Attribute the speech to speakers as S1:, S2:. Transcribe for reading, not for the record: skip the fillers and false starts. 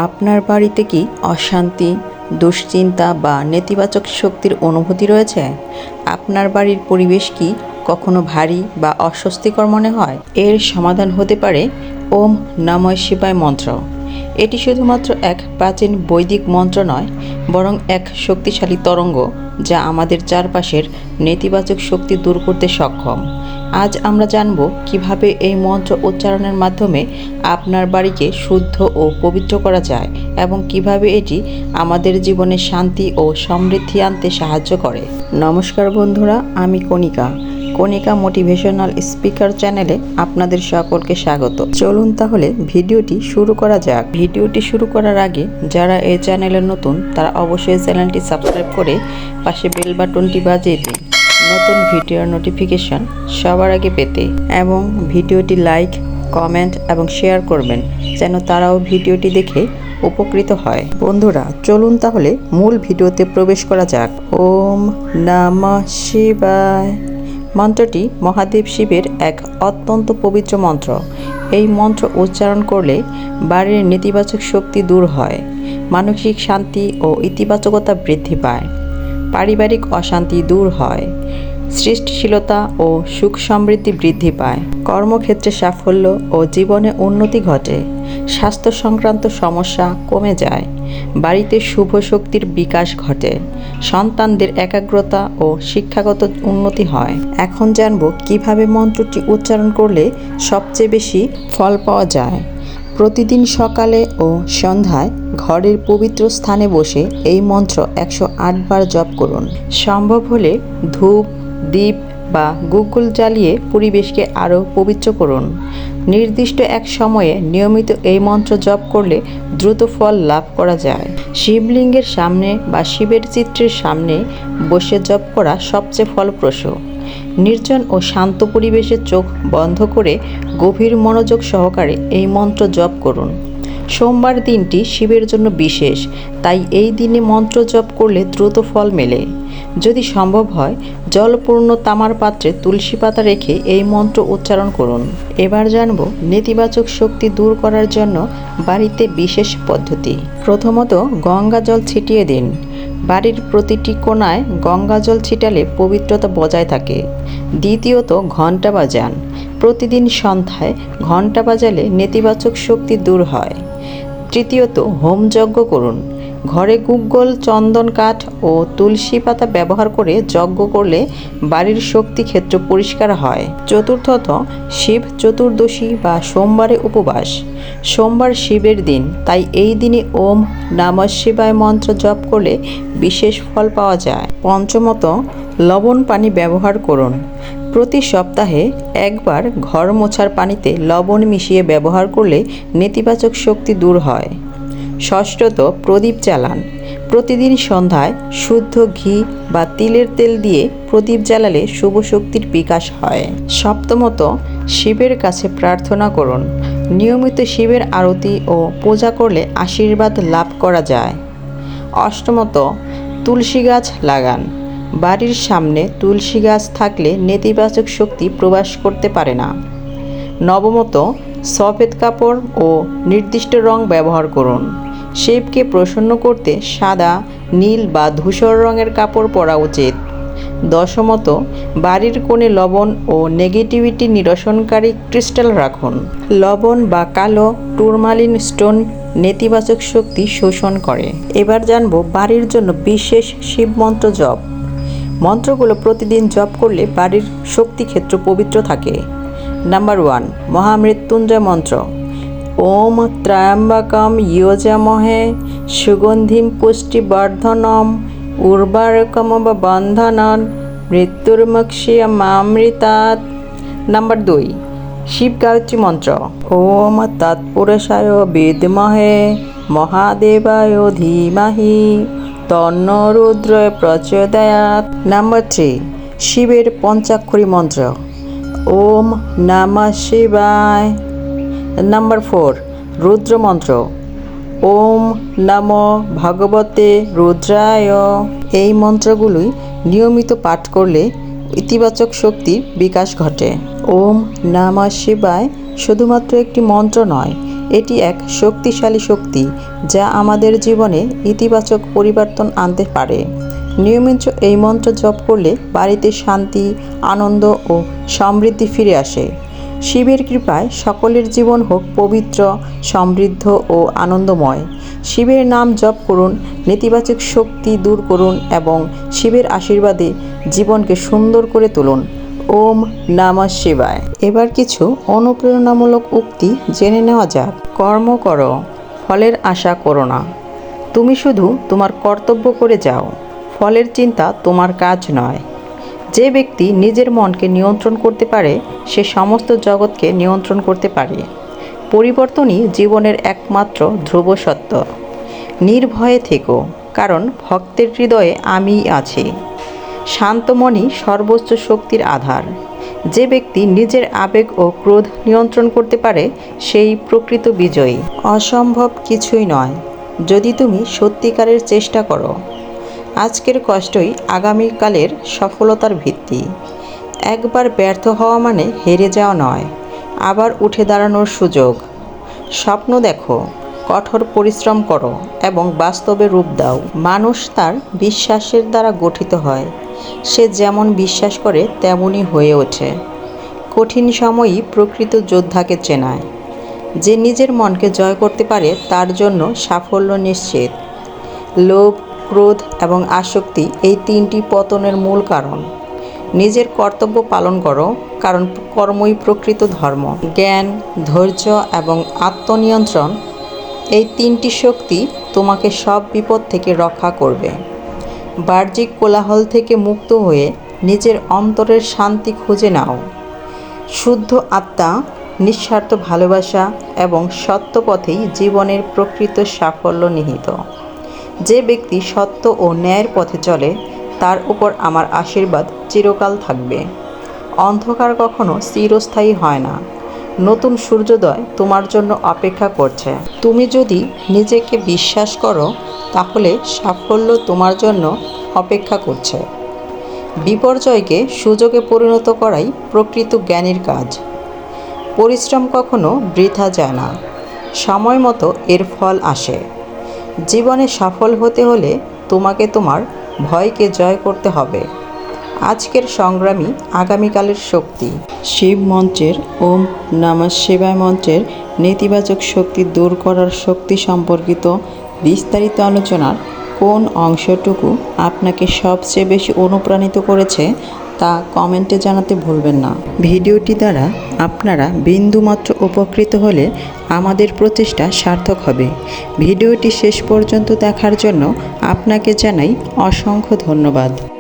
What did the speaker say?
S1: আপনার বাড়িতে কি অশান্তি, দুশ্চিন্তা বা নেতিবাচক শক্তির অনুভূতি রয়েছে? আপনার বাড়ির পরিবেশ কি কখনো ভারী বা অস্বস্তিকর মনে হয়? এর সমাধান হতে পারে ওম নমঃ শিবায় মন্ত্র। এটি শুধুমাত্র এক প্রাচীন বৈদিক মন্ত্র নয়, বরং এক শক্তিশালী তরঙ্গ যা আমাদের চারপাশের নেতিবাচক শক্তি দূর করতে সক্ষম। আজ আমরা জানব কিভাবে এই মন্ত্র উচ্চারণের মাধ্যমে আপনার বাড়িকে শুদ্ধ ও পবিত্র করা যায় এবং কিভাবে এটি আমাদের জীবনে শান্তি ও সমৃদ্ধি আনতে সাহায্য করে। নমস্কার বন্ধুরা, আমি কণিকা মোটিভেশনাল স্পিকার চ্যানেলে আপনাদের সকলকে স্বাগত। চলুন তাহলে ভিডিওটি শুরু করা যাক। ভিডিওটি শুরু করার আগে যারা এই চ্যানেলে নতুন তারা অবশ্যই চ্যানেলটি সাবস্ক্রাইব করে পাশে বেল বাটনটি বাজিয়ে দিন নতুন ভিডিওর নোটিফিকেশন সবার আগে পেতে, এবং ভিডিওটি লাইক, কমেন্ট এবং শেয়ার করবেন যেন তারাও ভিডিওটি দেখে উপকৃত হয়। বন্ধুরা, চলুন তাহলে মূল ভিডিওতে প্রবেশ করা যাক। ওম নমঃ শিবায় মন্ত্রটি মহাদেব শিবের এক অত্যন্ত পবিত্র মন্ত্র। এই মন্ত্র উচ্চারণ করলে বাড়ির নেতিবাচক শক্তি দূর হয়, মানসিক শান্তি ও ইতিবাচকতা বৃদ্ধি পায়, পারিবারিক অশান্তি দূর হয়, সৃষ্টিশীলতা ও সুখ সমৃদ্ধি বৃদ্ধি পায়, কর্মক্ষেত্রে সাফল্য ও জীবনে উন্নতি ঘটে, স্বাস্থ্য সংক্রান্ত সমস্যা কমে যায়, বাড়িতে শুভ শক্তির বিকাশ ঘটে, সন্তানদের একাগ্রতা ও শিক্ষাগত উন্নতি হয়। এখন জানব কিভাবে মন্ত্রটি উচ্চারণ করলে সবচেয়ে বেশি ফল পাওয়া যায়। প্রতিদিন সকালে ও সন্ধ্যায় ঘরের পবিত্র স্থানে বসে এই মন্ত্র 108 বার জপ করুন। সম্ভব হলে ধূপ, দীপ বা গুগ্গল জ্বালিয়ে পরিবেশকে আরও পবিত্র করুন। নির্দিষ্ট এক সময়ে নিয়মিত এই মন্ত্র জপ করলে দ্রুত ফল লাভ করা যায়। শিবলিঙ্গের সামনে বা শিবের চিত্রের সামনে বসে জপ করা সবচেয়ে ফলপ্রসূ। নির্জন ও শান্ত পরিবেশে চোখ বন্ধ করে গভীর মনোযোগ সহকারে এই মন্ত্র জপ করুন। সোমবার দিনটি শিবের জন্য বিশেষ, তাই এই দিনে মন্ত্র জপ করলে দ্রুত ফল মেলে। যদি সম্ভব হয়, জলপূর্ণ তামার পাত্রে তুলসী পাতা রেখে এই মন্ত্র উচ্চারণ করুন। এবার জানব নেতিবাচক শক্তি দূর করার জন্য বাড়িতে বিশেষ পদ্ধতি। প্রথমত, গঙ্গা জল ছিটিয়ে দিন। বাড়ির প্রতিটি কোণায় গঙ্গা জল ছিটালে পবিত্রতা বজায় থাকে। দ্বিতীয়ত, ঘণ্টা বাজান। প্রতিদিন সন্ধ্যায় ঘণ্টা বাজালে নেতিবাচক শক্তি দূর হয়। তৃতীয়ত, হোমযজ্ঞ করুন। ঘরে গুগ্গল, চন্দন কাঠ ও তুলসী পাতা ব্যবহার করে যজ্ঞ করলে বাড়ির শক্তি ক্ষেত্র পরিষ্কার হয়। চতুর্থত, শিব চতুর্দশী বা সোমবারে উপবাস। সোমবার শিবের দিন, তাই এই দিনে ওম নমঃ শিবায় মন্ত্র জপ করলে বিশেষ ফল পাওয়া যায়। পঞ্চমত, লবণ পানি ব্যবহার করুন। প্রতি সপ্তাহে একবার ঘর মোছার পানিতে লবণ মিশিয়ে ব্যবহার করলে নেতিবাচক শক্তি দূর হয়। ষষ্ঠত, প্রদীপ জ্বালান। প্রতিদিন সন্ধ্যায় শুদ্ধ ঘি বা তিলের তেল দিয়ে প্রদীপ জ্বালালে শুভ শক্তির বিকাশ হয়। সপ্তমত, শিবের কাছে প্রার্থনা করুন। নিয়মিত শিবের আরতি ও পূজা করলে আশীর্বাদ লাভ করা যায়। অষ্টমত, তুলসী গাছ লাগান। বাড়ির সামনে তুলসী গাছ থাকলে নেতিবাচক শক্তি প্রবেশ করতে পারে না। নবমত, সফেদ কাপড় ও নির্দিষ্ট রং ব্যবহার করুন। শিবকে প্রসন্ন করতে সাদা, নীল বা ধূসর রঙের কাপড় পরা উচিত। দশমত, বাড়ির কোণে লবণ ও নেগেটিভিটি নিরসনকারী ক্রিস্টাল রাখুন। লবণ বা কালো টুরমালিন স্টোন নেতিবাচক শক্তি শোষণ করে। এবার জানব বাড়ির জন্য বিশেষ শিব মন্ত্র জপ। মন্ত্রগুলো প্রতিদিন জপ করলে বাড়ির শক্তিক্ষেত্র পবিত্র থাকে। নাম্বার 1, মহামৃত্যুঞ্জয় মন্ত্র। ওম ত্র্যম্বকম যজামহে সুগন্ধিম পুষ্টিবর্ধনম উর্বারকমিব বন্ধনান মৃত্যুর্মুক্ষীয়মামৃতাৎ। নাম্বার 2, শিব গায়ত্রী মন্ত্র। ওম তৎপুরুষায় বিদ্মহে মহাদেবায় ধীমহি তন্নো রুদ্র প্রচোদয়াৎ। নাম্বার 3, শিবের পঞ্চাক্ষরী মন্ত্র। ওম নমঃ শিবায়। নাম্বার 4, রুদ্র মন্ত্র। ওম নমো ভগবতে রুদ্রায়। এই মন্ত্রগুলি নিয়মিত পাঠ করলে ইতিবাচক শক্তির বিকাশ ঘটে। ওম নমঃ শিবায় শুধুমাত্র একটি মন্ত্র নয়, এটি এক শক্তিশালী শক্তি যা আমাদের জীবনে ইতিবাচক পরিবর্তন আনতে পারে। নিয়মিত এই মন্ত্র জপ করলে বাড়িতে শান্তি, আনন্দ ও সমৃদ্ধি ফিরে আসে। শিবের কৃপায় সকলের জীবন হোক পবিত্র, সমৃদ্ধ ও আনন্দময়। শিবের নাম জপ করুন, নেতিবাচক শক্তি দূর করুন এবং শিবের আশীর্বাদে জীবনকে সুন্দর করে তুলুন। ওম নমঃ শিবায়। এবার কিছু অনুপ্রেরণামূলক উক্তি জেনে নেওয়া যাক। কর্ম করো, ফলের আশা করো না। তুমি শুধু তোমার কর্তব্য করে যাও, ফলের চিন্তা তোমার কাজ নয়। যে ব্যক্তি নিজের মনকে নিয়ন্ত্রণ করতে পারে সে সমস্ত জগৎকে নিয়ন্ত্রণ করতে পারে। পরিবর্তনই জীবনের একমাত্র ধ্রুব সত্য। নির্ভয়ে থেকো, কারণ ভক্তের হৃদয়ে আমিই আছি। শান্তমনই সর্বোচ্চ শক্তির আধার। যে ব্যক্তি নিজের আবেগ ও ক্রোধ নিয়ন্ত্রণ করতে পারে সেই প্রকৃত বিজয়ী। অসম্ভব কিছুই নয় যদি তুমি সত্যিকারের চেষ্টা করো। আজকের কষ্টই আগামীকালের সফলতার ভিত্তি। একবার ব্যর্থ হওয়া মানে হেরে যাওয়া নয়, আবার উঠে দাঁড়ানোর সুযোগ। স্বপ্ন দেখো, কঠোর পরিশ্রম করো এবং বাস্তবে রূপ দাও। মানুষ তার বিশ্বাসের দ্বারা গঠিত হয়। সে যেমন বিশ্বাস করে তেমনই হয়ে ওঠে। কঠিন সময়ই প্রকৃত যোদ্ধাকে চেনায়। যে নিজের মনকে জয় করতে পারে তার জন্য সাফল্য নিশ্চিত। লোভ, ক্রোধ এবং আসক্তি এই তিনটি পতনের মূল কারণ। নিজের কর্তব্য পালন করো, কারণ কর্মই প্রকৃত ধর্ম। জ্ঞান, ধৈর্য এবং আত্মনিয়ন্ত্রণ এই তিনটি শক্তি তোমাকে সব বিপদ থেকে রক্ষা করবে। বাহ্যিক কোলাহল থেকে মুক্ত হয়ে নিজের অন্তরের শান্তি খুঁজে নাও। শুদ্ধ আত্মা, নিঃস্বার্থ ভালোবাসা এবং সত্য পথেই জীবনের প্রকৃত সাফল্য নিহিত। যে ব্যক্তি সত্য ও ন্যায়ের পথে চলে তার উপর আমার আশীর্বাদ চিরকাল থাকবে। অন্ধকার কখনো চিরস্থায়ী হয় না। নতুন সূর্যোদয় তোমার জন্য অপেক্ষা করছে। তুমি যদি নিজেকে বিশ্বাস করো তাহলে সাফল্য তোমার জন্য অপেক্ষা করছে। বিপর্যয়কে সুযোগে পরিণত করাই প্রকৃত জ্ঞানীর কাজ। পরিশ্রম কখনো বৃথা যায় না, সময় মতো এর ফল আসে। জীবনে সফল হতে হলে তোমাকে তোমার ভয়কে জয় করতে হবে। আজকের সংগ্রামী আগামীকালের শক্তি। শিব মন্ত্রের ওম নমঃ শিবায় মন্ত্রের নেতিবাচক শক্তি দূর করার শক্তি সম্পর্কিত বিস্তারিত আলোচনার কোন অংশটুকু আপনাকে সবচেয়ে বেশি অনুপ্রাণিত করেছে তা কমেন্টে জানাতে ভুলবেন না। ভিডিওটি দ্বারা আপনারা বিন্দুমাত্র উপকৃত হলে আমাদের প্রচেষ্টা সার্থক হবে। ভিডিওটি শেষ পর্যন্ত দেখার জন্য আপনাকে জানাই অসংখ্য ধন্যবাদ।